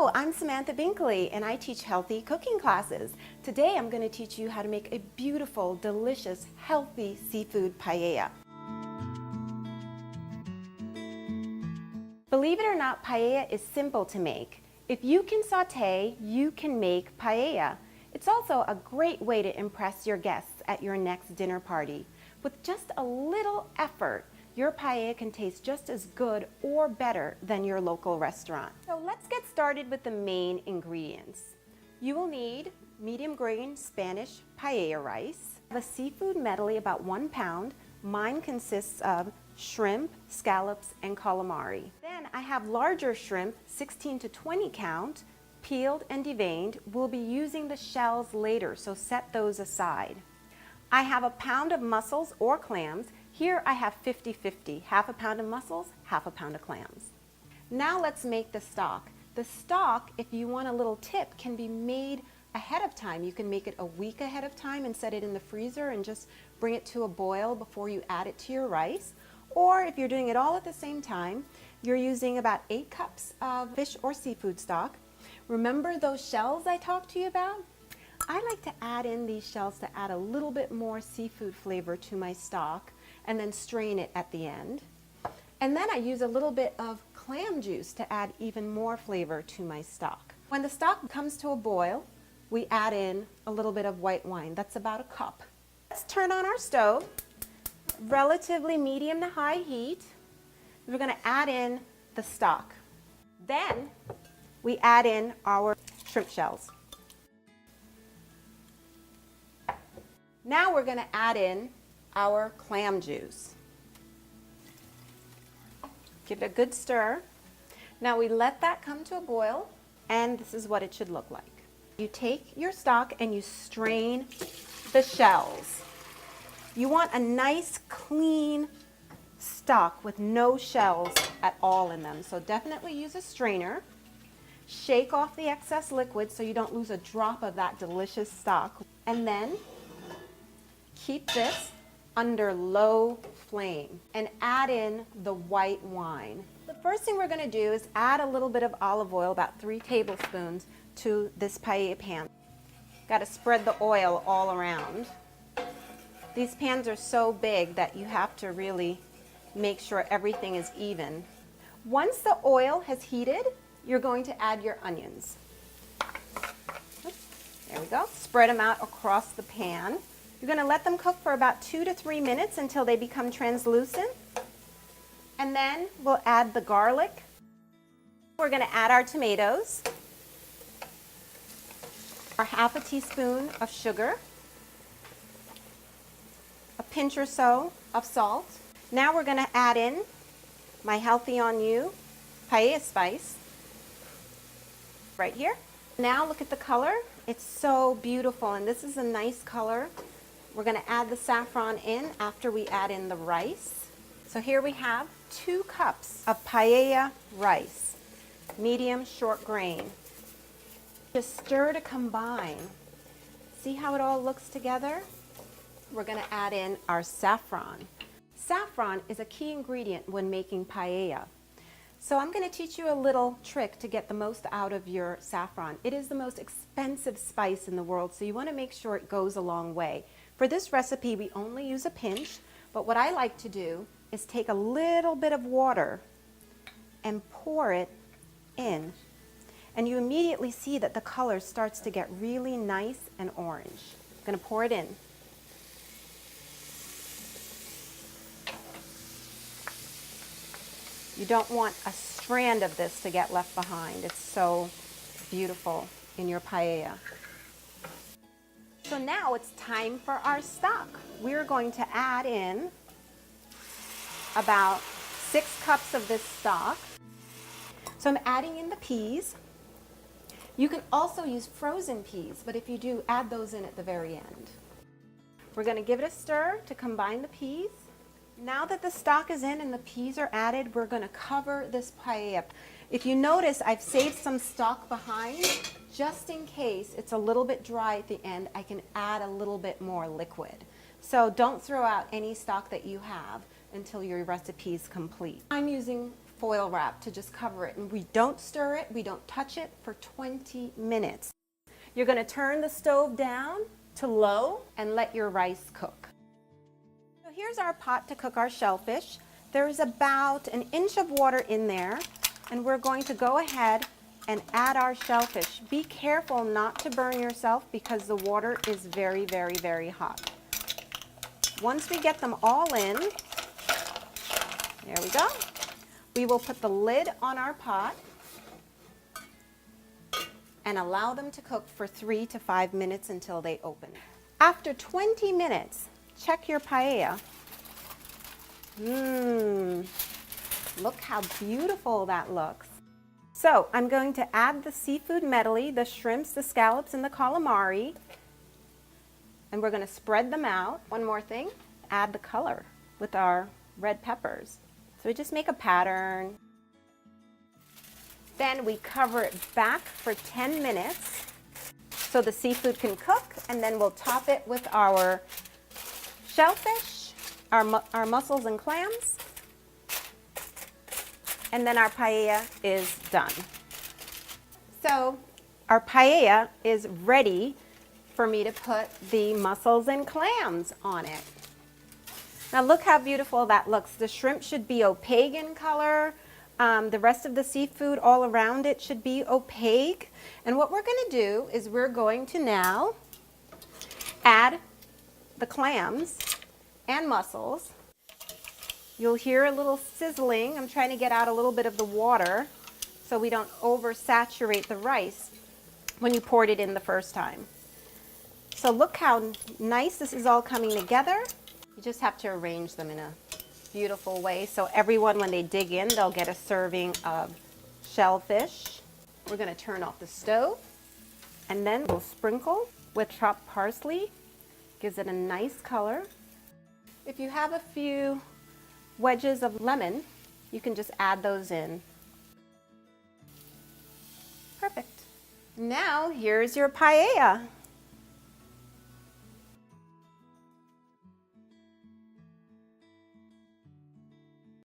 Hello, I'm Samantha Binkley and I teach healthy cooking classes. Today I'm going to teach you how to make a beautiful, delicious, healthy seafood paella. Believe it or not, paella is simple to make. If you can saute, you can make paella. It's also a great way to impress your guests at your next dinner party. With just a little effort, your paella can taste just as good or better than your local restaurant. So let's get started with the main ingredients. You will need medium grain Spanish paella rice, a seafood medley about 1 pound. Mine consists of shrimp, scallops, and calamari. Then I have larger shrimp, 16 to 20 count, peeled and deveined. We'll be using the shells later, so set those aside. I have a pound of mussels or clams. Here I have 50-50, half a pound of mussels, half a pound of clams. Now let's make the stock. The stock, if you want a little tip, can be made ahead of time. You can make it a week ahead of time and set it in the freezer and just bring it to a boil before you add it to your rice. Or if you're doing it all at the same time, you're using about 8 cups of fish or seafood stock. Remember those shells I talked to you about? I like to add in these shells to add a little bit more seafood flavor to my stock and then strain it at the end. And then I use a little bit of clam juice to add even more flavor to my stock. When the stock comes to a boil, we add in a little bit of white wine. That's about a cup. Let's turn on our stove, relatively medium to high heat. We're going to add in the stock. Then we add in our shrimp shells. Now we're going to add in our clam juice. Give it a good stir. Now we let that come to a boil, and this is what it should look like. You take your stock and you strain the shells. You want a nice clean stock with no shells at all in them, so definitely use a strainer. Shake off the excess liquid so you don't lose a drop of that delicious stock, and then keep this under low flame and add in the white wine. The first thing we're going to do is add a little bit of olive oil, about 3 tablespoons, to this paella pan. Got to spread the oil all around. These pans are so big that you have to really make sure everything is even. Once the oil has heated, you're going to add your onions. There we go. Spread them out across the pan. You're going to let them cook for about 2 to 3 minutes until they become translucent. And then we'll add the garlic. We're going to add our tomatoes, our half a teaspoon of sugar, a pinch or so of salt. Now we're going to add in my Healthy on You paella spice right here. Now look at the color. It's so beautiful, and this is a nice color. We're going to add the saffron in after we add in the rice. So here we have 2 cups of paella rice, medium short grain. Just stir to combine. See how it all looks together? We're going to add in our saffron. Saffron is a key ingredient when making paella. So I'm going to teach you a little trick to get the most out of your saffron. It is the most expensive spice in the world, so you want to make sure it goes a long way. For this recipe, we only use a pinch, but what I like to do is take a little bit of water and pour it in. And you immediately see that the color starts to get really nice and orange. I'm going to pour it in. You don't want a strand of this to get left behind. It's so beautiful in your paella. So now it's time for our stock. We're going to add in about 6 cups of this stock. So I'm adding in the peas. You can also use frozen peas, but if you do, add those in at the very end. We're going to give it a stir to combine the peas. Now that the stock is in and the peas are added, we're going to cover this paella. If you notice, I've saved some stock behind. Just in case it's a little bit dry at the end, I can add a little bit more liquid. So don't throw out any stock that you have until your recipe is complete. I'm using foil wrap to just cover it. And we don't stir it, we don't touch it for 20 minutes. You're going to turn the stove down to low and let your rice cook. So here's our pot to cook our shellfish. There's about an inch of water in there, and we're going to go ahead and add our shellfish. Be careful not to burn yourself because the water is very, very, very hot. Once we get them all in, there we go, we will put the lid on our pot and allow them to cook for 3 to 5 minutes until they open. After 20 minutes, check your paella. Look how beautiful that looks. So I'm going to add the seafood medley, the shrimps, the scallops, and the calamari. And we're going to spread them out. One more thing, add the color with our red peppers. So we just make a pattern. Then we cover it back for 10 minutes so the seafood can cook, and then we'll top it with our shellfish, our mussels and clams, and then our paella is done. So our paella is ready for me to put the mussels and clams on it. Now look how beautiful that looks. The shrimp should be opaque in color. The rest of the seafood all around it should be opaque. And what we're going to do is we're going to now add the clams and mussels. You'll hear a little sizzling. I'm trying to get out a little bit of the water so we don't oversaturate the rice when you poured it in the first time. So look how nice this is all coming together. You just have to arrange them in a beautiful way so everyone, when they dig in, they'll get a serving of shellfish. We're going to turn off the stove, and then we'll sprinkle with chopped parsley. Gives it a nice color. If you have a few wedges of lemon, you can just add those in. Perfect. Now here's your paella.